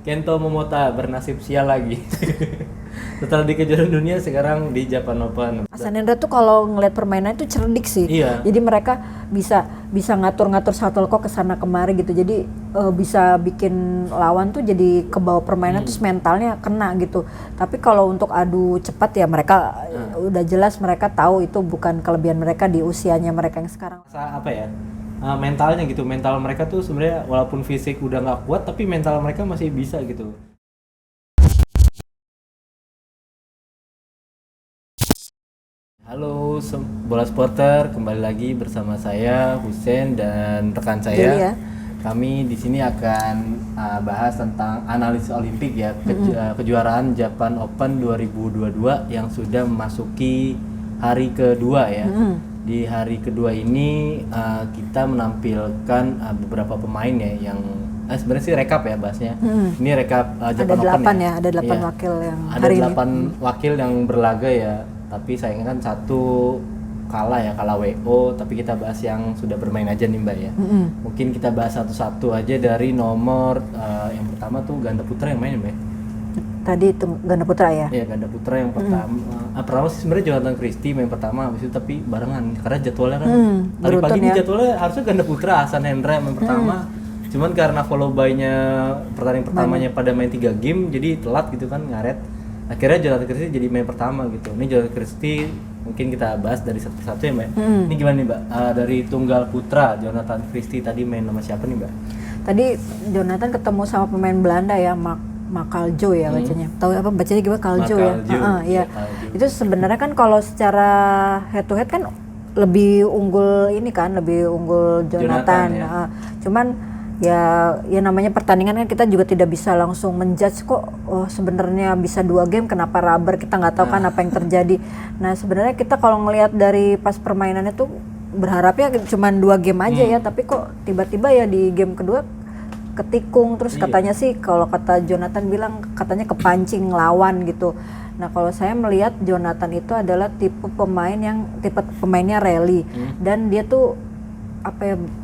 Kento Momota bernasib sial lagi. Setelah di kejuaraan dunia sekarang di Japan Open. Hasan Hendra tuh kalau ngelihat permainan itu cerdik sih. Iya. Jadi mereka bisa ngatur-ngatur shuttlecock ke sana kemari gitu. Jadi bisa bikin lawan tuh jadi kebawa permainan terus mentalnya kena gitu. Tapi kalau untuk adu cepat ya mereka udah jelas mereka tahu itu bukan kelebihan mereka di usianya mereka yang sekarang. Apa ya? Mentalnya gitu. Mental mereka tuh sebenarnya walaupun fisik udah nggak kuat tapi mental mereka masih bisa gitu. Halo bola supporter, kembali lagi bersama saya Husein dan rekan saya. Jadi ya. Kami di sini akan bahas tentang analisis Olimpik ya, kejuaraan Japan Open 2022 yang sudah memasuki hari kedua ya. Di hari kedua ini kita menampilkan beberapa pemain ya yang sebenarnya sih rekap ya bahasnya. Ini rekap Japan Open ya. Ada 8 Iya. wakil yang Ada hari 8 ini. wakil yang berlaga ya. Tapi sayangnya kan satu kalah WO, tapi kita bahas yang sudah bermain aja nih Mbak ya. Mungkin kita bahas satu-satu aja dari nomor yang pertama tuh ganda putra yang main Mbak. Tadi itu ganda putra ya. Iya, ganda putra yang pertama. Pertama sih sebenarnya Jonathan Christie main pertama, habis itu tapi barengan karena jadwalnya kan tadi pagi ini jadwalnya harusnya ganda putra Hasan Hendra main pertama. Cuman karena follow by-nya pertandingan pertamanya pada main 3 game jadi telat gitu kan, ngaret. Akhirnya Jonathan Christie jadi main pertama gitu. Ini Jonathan Christie mungkin kita bahas dari satu-satu ya Mbak. Ini gimana nih Mbak? Dari tunggal putra Jonathan Christie tadi main sama siapa nih Mbak? Tadi Jonathan ketemu sama pemain Belanda ya, Makaljo ya bacanya. Tahu apa bacanya gimana? Kaljo ya. Iya. Itu sebenarnya kan kalau secara head to head kan lebih unggul ini kan, lebih unggul Jonathan. ya. Cuman ya namanya pertandingan kan kita juga tidak bisa langsung menjudge kok sebenarnya bisa 2 game kenapa rubber, kita nggak tahu kan apa yang terjadi. Nah sebenarnya kita kalau ngelihat dari pas permainannya tuh berharapnya cuma 2 game aja ya, tapi kok tiba-tiba ya di game kedua ketikung terus katanya sih kalau kata Jonathan bilang katanya kepancing lawan gitu. Nah kalau saya melihat Jonathan itu adalah tipe pemainnya rally dan dia tuh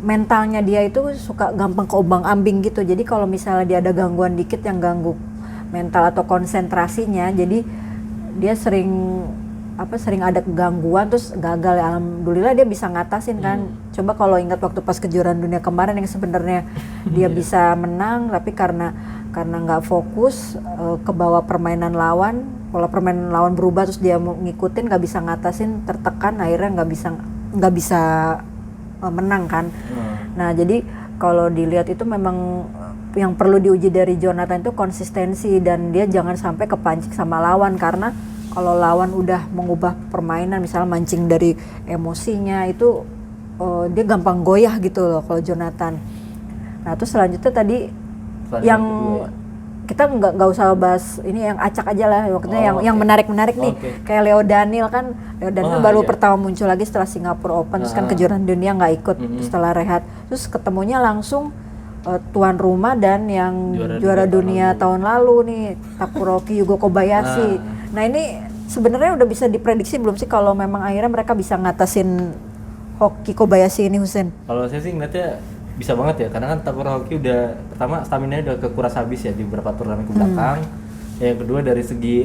mentalnya dia itu suka gampang keombang-ambing gitu. Jadi kalau misalnya dia ada gangguan dikit yang ganggu mental atau konsentrasinya, jadi dia sering ada gangguan terus gagal ya. Alhamdulillah dia bisa ngatasin kan. Coba kalau ingat waktu pas kejuaraan dunia kemarin yang sebenarnya dia bisa menang tapi karena nggak fokus ke bawah permainan lawan, kalau permainan lawan berubah terus dia mau ngikutin nggak bisa ngatasin, tertekan akhirnya nggak bisa menang kan. Nah jadi kalau dilihat itu memang yang perlu diuji dari Jonathan itu konsistensi dan dia jangan sampai kepancing sama lawan, karena kalau lawan udah mengubah permainan misalnya mancing dari emosinya itu dia gampang goyah gitu loh kalau Jonathan. Nah terus selanjutnya tadi yang kita nggak usah bahas ini, yang acak aja lah waktunya, yang menarik nih kayak Leo Daniel kan. Leo Daniel baru pertama muncul lagi setelah Singapura Open, terus kan kejuaraan dunia nggak ikut setelah rehat, terus ketemunya langsung tuan rumah dan yang juara dunia tahun lalu nih, Takuroki Yugo Kobayashi. Nah ini sebenarnya udah bisa diprediksi belum sih kalau memang akhirnya mereka bisa ngatasin Hoki Kobayashi ini, Husein? Kalau saya sih ngeliatnya bisa banget ya, karena kan Takuroki udah pertama stamina udah kekuras habis ya di beberapa turnamen ke belakang. Yang kedua dari segi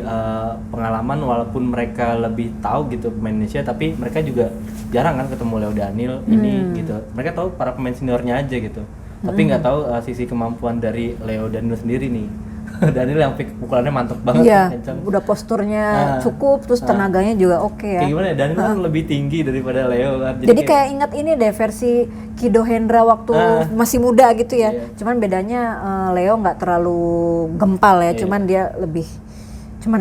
pengalaman, walaupun mereka lebih tahu gitu pemain Indonesia, tapi mereka juga jarang kan ketemu Leo Daniel ini gitu. Mereka tahu para pemain seniornya aja gitu, tapi nggak tahu sisi kemampuan dari Leo Daniel sendiri nih. Daniel yang pukulannya mantap banget. Iya, udah posturnya cukup, terus tenaganya juga oke ya. Kayak gimana ya, Daniel kan lebih tinggi daripada Leo kan. Jadi kayak ingat ini deh versi Kido Hendra waktu masih muda gitu ya. Cuman bedanya Leo nggak terlalu gempal ya, cuman dia lebih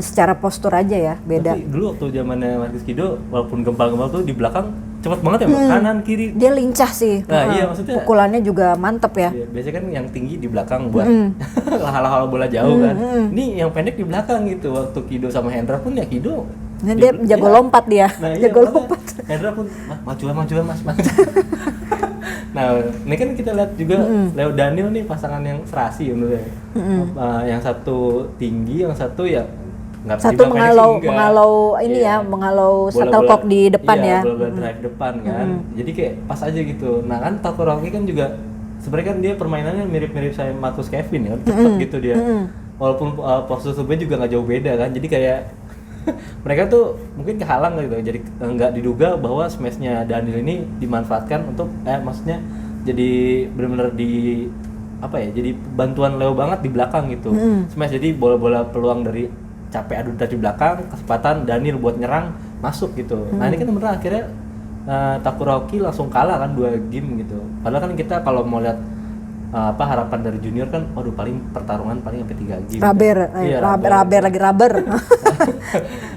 secara postur aja ya beda. Tapi dulu waktu zamannya Marcus Kido walaupun gempal-gempal tuh di belakang cepet banget ya Mbak, kanan kiri. Dia lincah sih. Nah, iya maksudnya pukulannya juga mantep ya. Iya, biasanya kan yang tinggi di belakang buat hal-hal bola jauh kan. Ini yang pendek di belakang gitu. Waktu Kido sama Hendra pun ya Kido. Nah, dia jago lompat dia. Nah, jago lompat. Hendra pun majuan Mas. Nah, ini kan kita lihat juga Leo Daniel nih pasangan yang serasi ya menurut saya. Yang satu tinggi, yang satu ya nggak satu mengalau ini ya, mengalau shuttlecock di depan ya. Bola drive depan kan. Jadi kayak pas aja gitu. Nah kan Takuroki kan juga sebenarnya kan dia permainannya mirip-mirip saya Marcus Kevin ya, cepet gitu dia. Walaupun postur tubuhnya juga nggak jauh beda kan, jadi kayak mereka tuh mungkin kehalang gitu, jadi nggak diduga bahwa smashnya Daniel ini dimanfaatkan untuk maksudnya jadi benar-benar di apa ya, jadi bantuan Leo banget di belakang gitu. Smash jadi bola-bola peluang dari capek adu dari belakang, kesempatan Daniel buat nyerang masuk gitu. Nah ini kan bener akhirnya Takuroki langsung kalah kan 2 game gitu. Padahal kan kita kalau mau lihat harapan dari junior kan, waduh paling pertarungan paling sampai 3 game. Raber lagi rubber.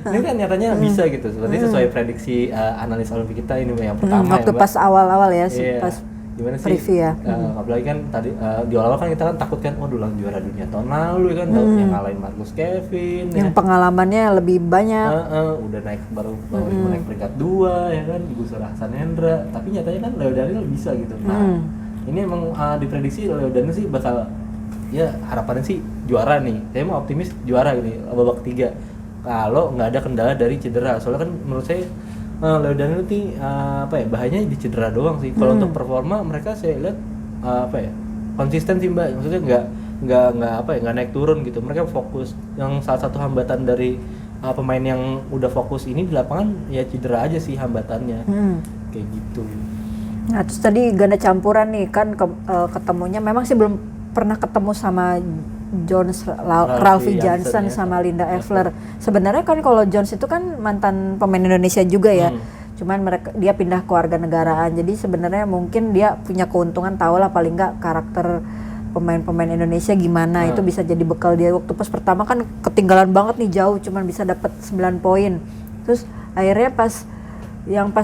Ini kan nyatanya bisa gitu, seperti sesuai prediksi analis Olimpik kita ini yang pertama waktu ya, pas awal-awal ya, pas gimana sih? preview ya. Apalagi kan tadi di awal-awal kan kita kan takut kan, waduh lang juara dunia tahun lalu kan, yang ngalahin Marcus Kevin. Yang pengalamannya lebih banyak. Udah naik baru naik peringkat 2 ya kan, Gusara Hasan Hendra. Tapi nyatanya kan Leo Daniel bisa gitu. Nah, ini emang diprediksi Leo Daniel sih bakal ya harapannya sih juara nih. Saya mau optimis juara ini babak 3. Kalau nggak ada kendala dari cedera. Soalnya kan menurut saya Leo Daniel ini bahayanya di cedera doang sih. Kalau untuk performa mereka saya lihat konsisten sih Mbak. Maksudnya nggak naik turun gitu. Mereka fokus. Yang salah satu hambatan dari pemain yang udah fokus ini di lapangan ya cedera aja sih hambatannya. Kayak gitu. Nah terus tadi ganda campuran nih kan ketemunya memang sih belum pernah ketemu sama Ralphie Johnson ya, sama Linda Evler. Sebenarnya kan kalau Jones itu kan mantan pemain Indonesia juga ya. Cuman dia pindah ke warga negaraan. Jadi sebenarnya mungkin dia punya keuntungan, tahu lah paling nggak karakter pemain-pemain Indonesia gimana. Itu bisa jadi bekal dia. Waktu pas pertama kan ketinggalan banget nih jauh, cuman bisa dapat 9 poin. Terus akhirnya pas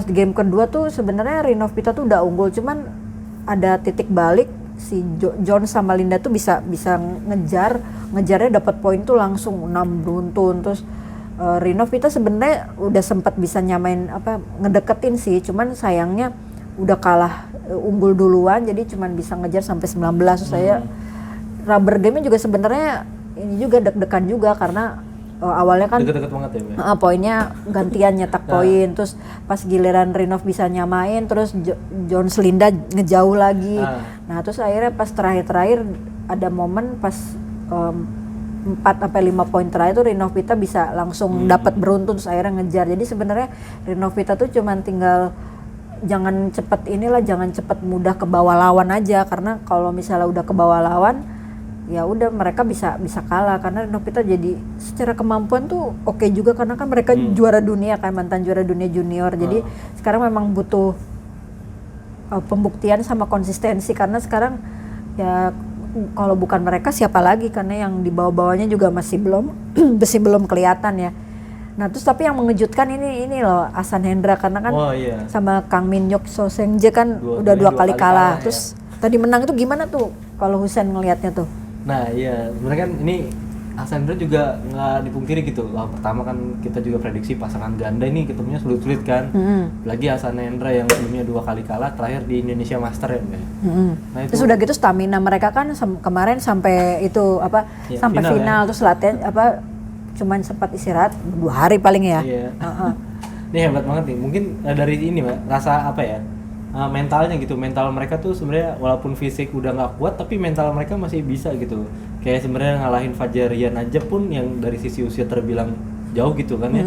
di game kedua tuh sebenarnya Rinov Pita tuh udah unggul, cuman ada titik balik si John sama Linda tuh bisa ngejarnya dapat poin tuh langsung 6 beruntun. Terus Rinov Pita sebenarnya udah sempat bisa nyamain ngedeketin sih, cuman sayangnya udah kalah unggul duluan, jadi cuman bisa ngejar sampai 19. Terus saya rubber game-nya juga sebenarnya ini juga deg-degan juga karena awalnya kan deket-deket banget ya, poinnya gantian nyetak poin, terus pas giliran Rinov bisa nyamain, terus Jones Linda ngejauh lagi. Nah terus akhirnya pas terakhir ada momen pas 4-5 poin terakhir tuh Rinov Pita bisa langsung dapat beruntun, terus akhirnya ngejar. Jadi sebenarnya Rinov Pita tuh cuman tinggal jangan cepet mudah ke bawah lawan aja, karena kalau misalnya udah ke bawah lawan ya udah mereka bisa kalah, karena Novita jadi secara kemampuan tuh oke juga, karena kan mereka juara dunia kan, mantan juara dunia junior. Jadi sekarang memang butuh pembuktian sama konsistensi, karena sekarang ya kalau bukan mereka siapa lagi, karena yang di bawah-bawahnya juga masih belum kelihatan ya. Nah terus tapi yang mengejutkan ini loh Hasan Hendra, karena kan sama Kang Min-hyuk Sosengje kan udah 2 kali kalah. Terus tadi menang itu gimana tuh kalau Husen ngelihatnya tuh? Nah iya, sebenarnya kan ini Hasan Hendra juga nggak dipungkiri gitu. Pertama kan kita juga prediksi pasangan ganda ini ketemunya sulit-sulit kan. Lagi Hasan Hendra yang sebelumnya 2 kali kalah, terakhir di Indonesia Master ya. Nah, itu, terus udah gitu stamina mereka kan kemarin sampai itu sampai final ya. Terus latihan cuman sempat istirahat 2 hari paling ya. Iya. Ini hebat banget nih. Mungkin dari ini Mbak, rasa mentalnya gitu. Mental mereka tuh sebenarnya walaupun fisik udah nggak kuat, tapi mental mereka masih bisa gitu. Kayak sebenarnya ngalahin Fajarian aja pun yang dari sisi usia terbilang jauh gitu kan ya.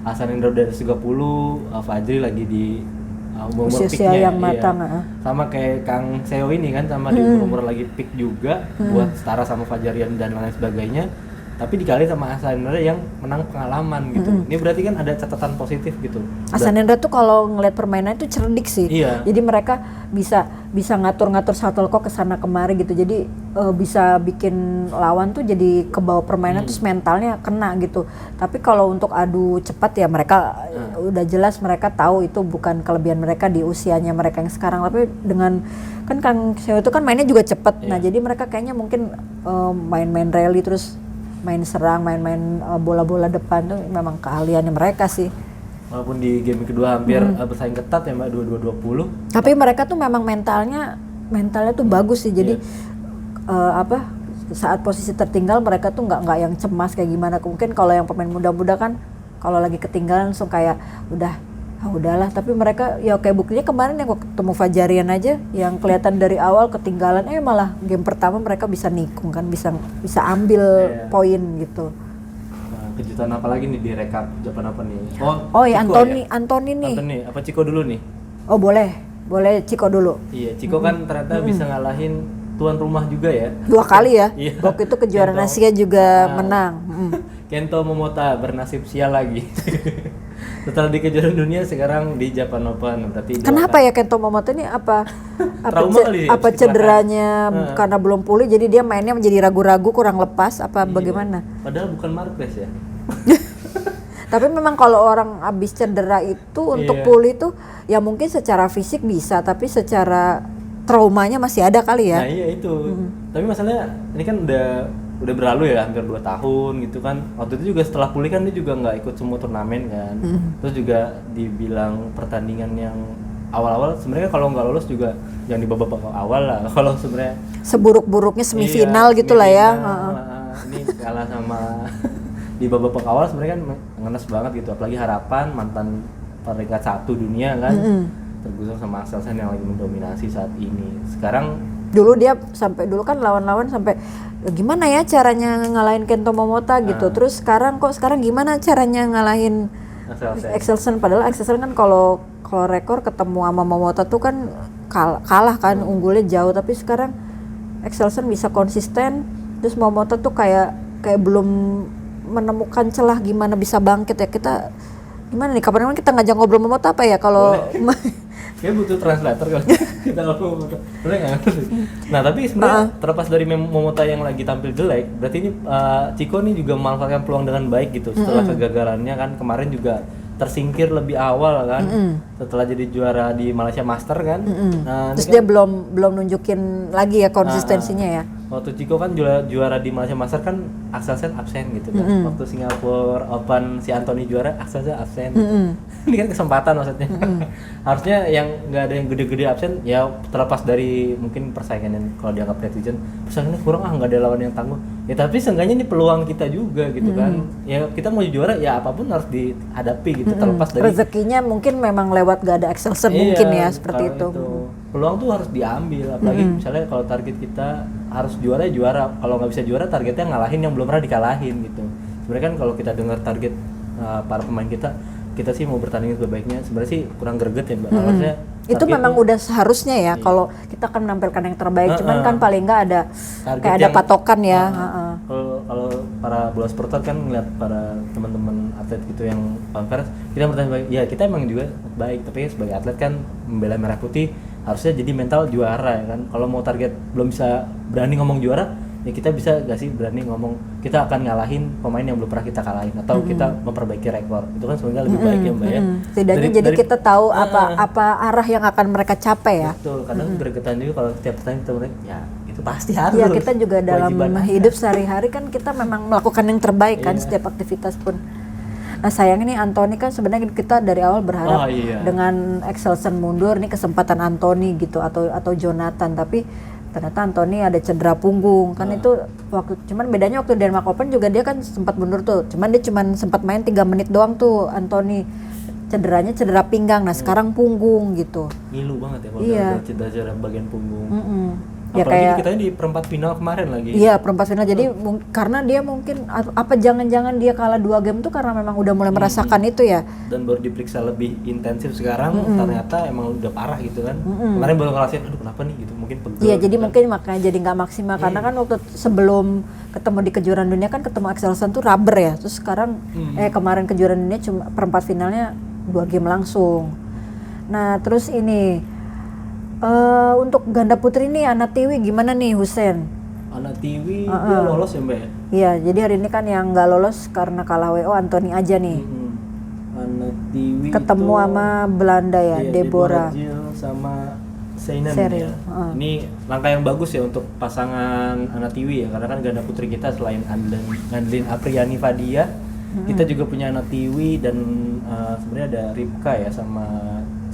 Hasan Hendra udah 30, Fajri lagi di umur usia yang matang. Sama kayak Kang Seo ini kan, sama di umur lagi peak juga buat setara sama Fajarian dan lain sebagainya. Tapi dikali sama Hasan Hendra yang menang pengalaman gitu. Ini berarti kan ada catatan positif gitu. Hasan Hendra tuh kalau ngeliat permainan itu cerdik sih. Iya. Jadi mereka bisa ngatur-ngatur shuttlecock ke sana kemari gitu. Jadi bisa bikin lawan tuh jadi kebawa permainan, terus mentalnya kena gitu. Tapi kalau untuk adu cepat ya mereka udah jelas mereka tahu itu bukan kelebihan mereka di usianya mereka yang sekarang. Tapi dengan kan Kang Seo itu kan mainnya juga cepat. Nah jadi mereka kayaknya mungkin main-main rally terus main serang, main-main bola-bola depan tuh memang keahliannya mereka sih. Walaupun di game kedua hampir bersaing ketat ya Mbak, 22-20. Tapi mereka tuh memang mentalnya tuh bagus sih. Jadi saat posisi tertinggal mereka tuh nggak yang cemas kayak gimana. Mungkin kalau yang pemain muda-muda kan kalau lagi ketinggalan langsung kayak udah Udahlah, tapi mereka ya kayak buktinya kemarin yang gua ketemu Fajarian aja yang kelihatan dari awal ketinggalan, malah game pertama mereka bisa nikung kan, bisa ambil poin gitu. Nah, kejutan apa lagi nih di rekap Japan apa nih? Oh ya, Chico Anthony nih. Anthony, apa Chico dulu nih? Oh boleh Chico dulu. Iya, Chico kan ternyata bisa ngalahin tuan rumah juga ya. 2 kali ya. Iya. Waktu itu kejuaraan Asia juga menang. Kento Momota bernasib sial lagi. Setelah di kejuaraan dunia sekarang di Japan Open berarti. Kenapa ya Kento Momota ini Trauma kali ya, apa cederanya karena belum pulih jadi dia mainnya menjadi ragu-ragu kurang lepas apa bagaimana? Padahal bukan Marquez ya. Tapi memang kalau orang habis cedera itu untuk pulih tuh ya mungkin secara fisik bisa tapi secara traumanya masih ada kali ya. Nah iya itu. Tapi masalahnya ini kan udah berlalu ya hampir 2 tahun gitu kan. Waktu itu juga setelah pulih kan dia juga nggak ikut semua turnamen kan. Terus juga dibilang pertandingan yang awal-awal sebenarnya kalau nggak lolos juga yang di babak awal lah. Kalau sebenarnya seburuk-buruknya semifinal gitulah ya. Ini kalah sama di babak awal sebenarnya kan ngenes banget gitu. Apalagi Harapan mantan peringkat 1 dunia kan. Tergusur sama Axelsen yang lagi mendominasi saat ini. Sekarang dulu kan lawan-lawan sampai gimana ya caranya ngalahin Kento Momota gitu. Terus sekarang gimana caranya ngalahin Axelsen padahal Axelsen kan kalau rekor ketemu sama Momota tuh kan kalah kan unggulnya jauh, tapi sekarang Axelsen bisa konsisten, terus Momota tuh kayak belum menemukan celah gimana bisa bangkit ya. Kita gimana nih kapan kita ngajak ngobrol Momota apa ya kalau kayak butuh translator kalau kita ngomong boleh nggak? Nah tapi sebenarnya terlepas dari Momota yang lagi tampil jelek, berarti ini Chico nih juga memanfaatkan peluang dengan baik gitu setelah kegagalannya kan kemarin juga tersingkir lebih awal kan setelah jadi juara di Malaysia Master kan. Nah, terus kan, dia belum nunjukin lagi ya konsistensinya ya. Waktu Chico kan juara di Malaysia Master kan Axelsen absen gitu kan. Waktu Singapura Open si Anthony juara Axelsen absen. Ini kan kesempatan maksudnya. Harusnya yang nggak ada yang gede-gede absen ya terlepas dari mungkin persaingan yang kalau dianggap netizen persaingannya kurang nggak ada lawan yang tangguh. Ya tapi seenggaknya ini peluang kita juga gitu kan. Ya kita mau juara ya apapun harus dihadapi gitu terlepas dari rezekinya mungkin memang lewat gak ada Axelsen mungkin ya seperti itu. Peluang tuh harus diambil apalagi misalnya kalau target kita harus juara kalau nggak bisa juara targetnya ngalahin yang belum pernah dikalahin gitu. Sebenarnya kan kalau kita dengar target para pemain kita sih mau bertanding sebaiknya sebenarnya sih kurang greget ya Mbak. Harusnya itu memang udah seharusnya ya kalau kita kan menampilkan yang terbaik, cuman kan paling nggak ada kayak ada patokan ya. Kalau para bola supporter kan ngeliat para teman-teman atlet gitu yang conference kita bertanya baik, ya kita emang juga baik tapi sebagai atlet kan membela merah putih harusnya jadi mental juara ya kan. Kalau mau target belum bisa berani ngomong juara ya kita bisa gak sih berani ngomong kita akan ngalahin pemain yang belum pernah kita kalahin atau kita memperbaiki rekor, itu kan sebenarnya lebih baik ya Mbak ya. Setidaknya jadi kita tahu apa arah yang akan mereka capai ya. Betul, kadang gregetan juga kalau setiap pertandingan kita bilang ya itu pasti harus. Ya kita juga dalam hidup sehari-hari kan kita memang melakukan yang terbaik kan setiap aktivitas pun. Nah sayang ini Anthony kan sebenarnya kita dari awal berharap dengan Axelsen mundur nih kesempatan Anthony gitu atau Jonathan, tapi ternyata Anthony ada cedera punggung kan. Itu cuman bedanya waktu Denmark Open juga dia kan sempat mundur tuh, cuman dia sempat main 3 menit doang tuh Anthony, cederanya cedera pinggang. Nah sekarang punggung gitu, ngilu banget ya kalau cedera bagian punggung. Ya apalagi kayak kita di perempat final kemarin lagi. Iya perempat final, jadi karena dia mungkin apa jangan-jangan dia kalah 2 game tuh karena memang udah mulai merasakan itu ya. Dan baru diperiksa lebih intensif sekarang ternyata emang udah parah gitu kan. Kemarin baru ngerasain aduh kenapa nih gitu, mungkin pegel. Iya jadi mungkin makanya jadi nggak maksimal karena kan waktu sebelum ketemu di kejuaraan dunia kan ketemu Axelsen tuh rubber ya. Terus sekarang kemarin kejuaraan dunia cuma perempat finalnya 2 game langsung. Nah terus ini untuk ganda putri nih Ana Tiwi gimana nih Husein? Ana Tiwi dia lolos ya Mbak ya? Iya, jadi hari ini kan yang nggak lolos karena kalah WO Anthony aja nih. Ana Tiwi ketemu sama Belanda ya, Deborah sama Seinen ya. Ini langkah yang bagus ya untuk pasangan Ana Tiwi ya, karena kan ganda putri kita selain Andelin Apriani Fadia, kita juga punya Ana Tiwi dan sebenarnya ada Ripka ya sama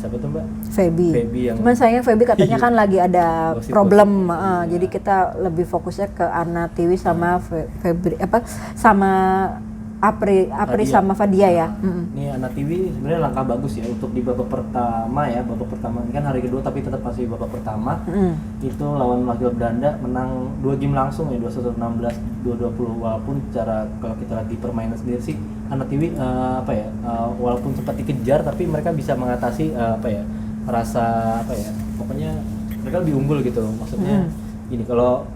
siapa tuh Mbak? Feby yang... Cuman sayangnya Feby katanya kan lagi ada problem, jadi kita lebih fokusnya ke Ana Tiwi sama sama Apri sama Fadia ya. Ini Anatiwi sebenarnya langkah bagus ya untuk di babak pertama ya. Babak pertama ini kan hari kedua tapi tetap masih babak pertama. Itu lawan wakil Belanda menang 2 game langsung ya, 21-16, 2-20. Walaupun cara kalau kita lihat di permainan sendiri sih Anatiwi walaupun sempat dikejar tapi mereka bisa mengatasi rasa pokoknya mereka lebih unggul gitu. Maksudnya gini, kalau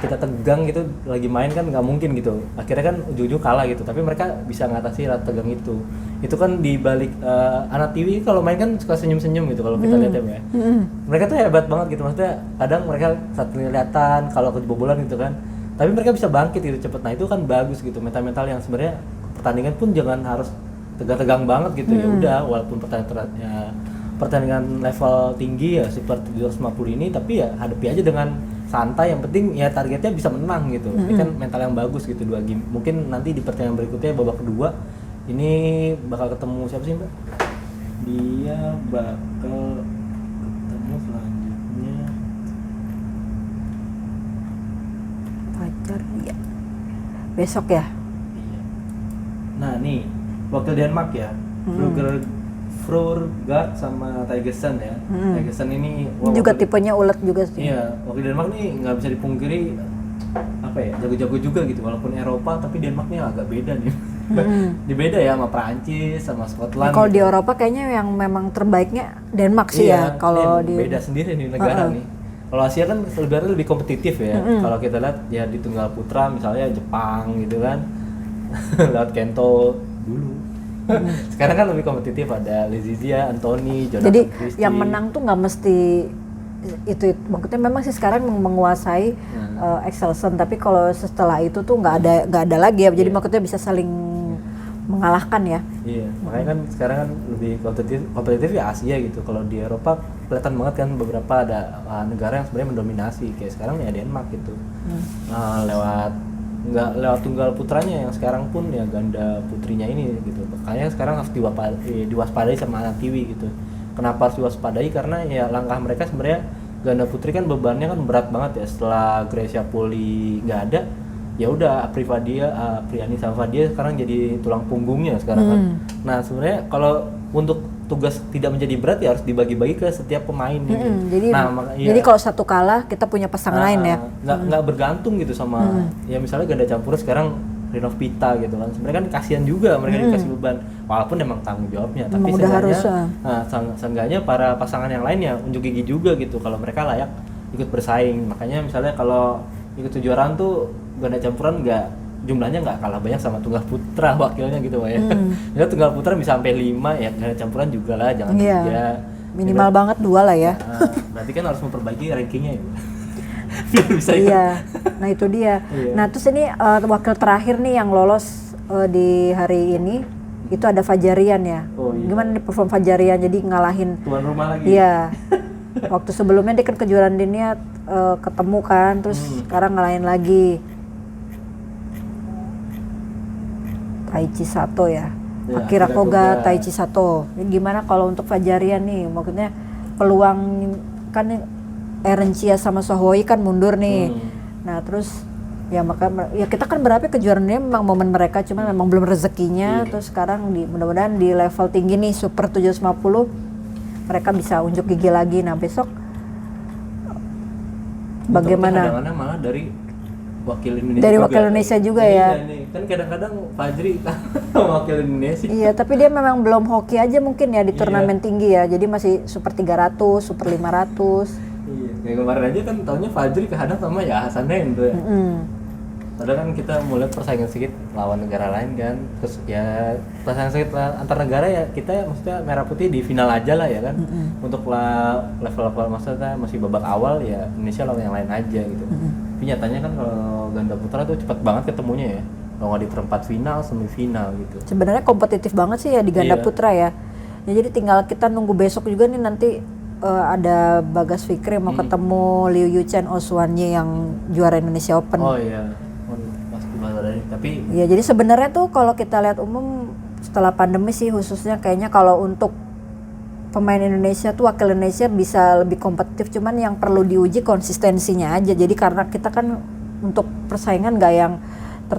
kita tegang gitu lagi main kan nggak mungkin gitu, akhirnya kan ujung-ujung kalah gitu, tapi mereka bisa ngatasi rasa tegang itu kan di balik Anatiwi kalau main kan suka senyum-senyum gitu kalau kita lihat ya. Mereka tuh hebat banget gitu, maksudnya kadang mereka saat kelihatan kalau kebobolan gitu kan, tapi mereka bisa bangkit gitu cepet. Nah itu kan bagus gitu, mental yang sebenarnya pertandingan pun jangan harus tegang-tegang banget gitu. Ya udah, walaupun pertandingan level tinggi ya seperti 250 ini, tapi ya hadapi aja dengan santai, yang penting ya targetnya bisa menang gitu. Ini kan mental yang bagus gitu 2 game. Mungkin nanti di pertandingan berikutnya babak kedua ini bakal ketemu siapa sih Mbak? Dia bakal ketemu selanjutnya Fajar ya. Besok ya? Iya. Nah nih wakil Denmark ya, Frurgard sama Thygesen ya. Thygesen ini juga tipenya ulet juga sih. Iya, wakil Denmark nih nggak bisa dipungkiri jago-jago juga gitu, walaupun Eropa tapi Denmark nih agak beda nih. Dia beda ya sama Prancis sama Scotland. Kalau gitu. di Eropa kayaknya yang memang terbaiknya Denmark sih ya. Kalau di beda sendiri nih negara nih. Kalau Asia kan sebenarnya lebih kompetitif ya. Kalau kita lihat ya di tunggal putra misalnya Jepang gitu kan. Lewat Kento dulu. Sekarang kan lebih kompetitif, ada Lezizia, Anthony, Jonathan jadi Christie. yang menang tuh nggak mesti itu maksudnya memang sih sekarang menguasai Excelsen, tapi kalau setelah itu tuh nggak ada lagi ya. Jadi maksudnya bisa saling mengalahkan ya. Iya, makanya kan sekarang kan lebih kompetitif ya Asia gitu. Kalau di Eropa kelihatan banget kan beberapa ada negara yang sebenarnya mendominasi, kayak sekarang ya Denmark gitu. Lewat tunggal putranya yang sekarang pun ya ganda putrinya ini gitu. Makanya sekarang harus diwaspadai sama Anatiwi gitu. Kenapa harus diwaspadai? Karena ya langkah mereka sebenarnya ganda putri kan bebannya kan berat banget ya. Setelah Grecia Poli nggak ada, ya udah Apriani sama Fadia sekarang jadi tulang punggungnya sekarang kan. Nah sebenarnya kalau untuk tugas tidak menjadi berat ya harus dibagi-bagi ke setiap pemain gitu. Jadi kalau satu kalah kita punya pasangan lain ya. Nggak bergantung gitu sama ya misalnya ganda campuran sekarang Rinov Pita gitu kan. Sebenarnya kan kasihan juga mereka dikasih beban, walaupun emang tanggung jawabnya. Tapi seenggaknya para pasangan yang lainnya unjuk gigi juga gitu kalau mereka layak ikut bersaing. Makanya misalnya kalau ikut kejuaraan tuh ganda campuran jumlahnya nggak kalah banyak sama tunggal putra wakilnya gitu ya. Ya tunggal putra bisa sampai 5 ya, ganda campuran juga lah, jangan 3. Minimal banget 2 lah ya. Berarti kan harus memperbaiki rankingnya ya. Bisa nah itu dia. Nah terus ini wakil terakhir nih yang lolos di hari ini itu ada Fajarian ya. Gimana nih perform Fajarian, jadi ngalahin tuan rumah lagi. Iya. Waktu sebelumnya dia kan kejuaraan dunia ketemu kan, terus sekarang ngalahin lagi Taichi Sato ya. Akira Koga, Taichi Sato. Jadi gimana kalau untuk Fajarian nih? Maksudnya peluang kan Eren Chia sama Sohoi kan mundur nih. Nah, terus ya kita kan berharap kejuaraan ini memang momen mereka, cuma memang belum rezekinya. Terus sekarang mudah-mudahan di level tinggi nih Super 750 mereka bisa unjuk gigi lagi. Nah, besok bagaimana? Cadangannya malah dari wakil Indonesia. Dari wakil Indonesia juga ya. Kan kadang-kadang Fajri kan wakil Indonesia. Iya, tapi dia memang belum hoki aja mungkin ya di turnamen tinggi ya. Jadi masih Super 300, Super 500. Iya, kayak kemarin aja kan tahunnya Fajri kehadang sama ya Hasan Hendro ya. Padahal kan kita mulai persaingan sedikit lawan negara lain kan. Terus ya persaingan sedikit antar negara ya kita maksudnya merah putih di final aja lah ya kan. Untuk level-level maksudnya masih babak awal ya Indonesia lawan yang lain aja gitu. Tapi nyatanya kan kalau ganda putra tuh cepat banget ketemunya ya. Kalau nggak di perempat final, semifinal gitu. Sebenarnya kompetitif banget sih ya di ganda putra ya. Jadi tinggal kita nunggu besok juga nih nanti ada Bagas Fikri mau ketemu Liu Yuchen Oswanye yang juara Indonesia Open. Oh iya, pasti bakal dari. Tapi ya jadi sebenarnya tuh kalau kita lihat umum setelah pandemi sih khususnya kayaknya kalau untuk pemain Indonesia tuh wakil Indonesia bisa lebih kompetitif, cuman yang perlu diuji konsistensinya aja. Jadi karena kita kan untuk persaingan nggak yang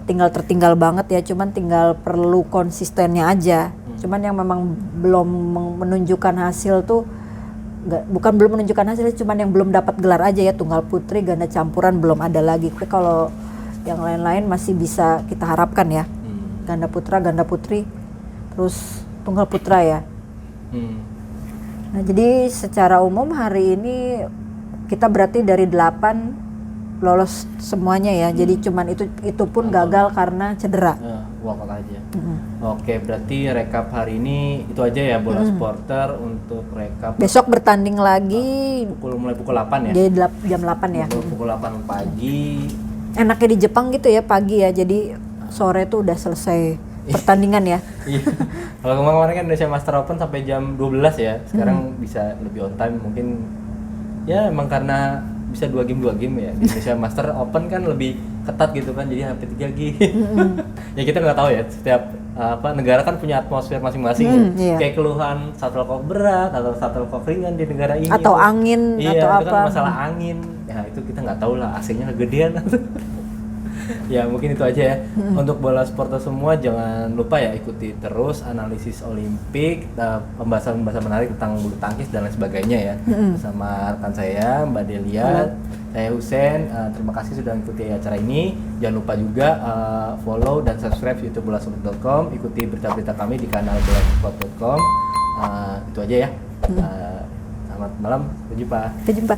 tertinggal banget ya, cuman tinggal perlu konsistennya aja. Cuman yang memang belum menunjukkan hasil tuh bukan belum menunjukkan hasil, cuman yang belum dapat gelar aja ya, tunggal putri, ganda campuran belum ada lagi. Tapi kalau yang lain-lain masih bisa kita harapkan ya. Ganda putra, ganda putri, terus tunggal putra ya. Nah, jadi secara umum hari ini kita berarti dari 8 lolos semuanya ya. Jadi cuman itu pun gagal karena cedera. Walkout aja. Oke, berarti rekap hari ini itu aja ya Bola Supporter untuk rekap. Besok bertanding lagi mulai pukul 8 ya. Jadi jam 8 ya. Pukul 8 pagi. Enaknya di Jepang gitu ya, pagi ya. Jadi sore tuh udah selesai pertandingan ya. Iya. Kalau kemarin kan Indonesia Master Open sampai jam 12 ya. Sekarang bisa lebih on time mungkin. Ya emang karena bisa 2 game ya. Di Indonesia Master Open kan lebih ketat gitu kan, jadi hampir 3 game. Ya kita nggak tahu ya, setiap negara kan punya atmosfer masing-masing. Iya. Kayak keluhan shuttlecock berat atau shuttlecock ringan di negara ini. Atau angin iya, atau itu apa. kan masalah angin. Ya itu kita nggak tahu lah, AC-nya kegedean. Ya mungkin itu aja ya. Untuk Bola Supporter semua jangan lupa ya ikuti terus analisis Olimpik, pembahasan-pembahasan menarik tentang bulu tangkis dan lain sebagainya ya. Bersama rekan saya Mbak Delia, saya Husen. Terima kasih sudah mengikuti acara ini. Jangan lupa juga follow dan subscribe YouTube bolasupport.com, ikuti berita-berita kami di kanal bolasupport.com. Itu aja ya. Selamat malam, sampai jumpa. Sampai jumpa.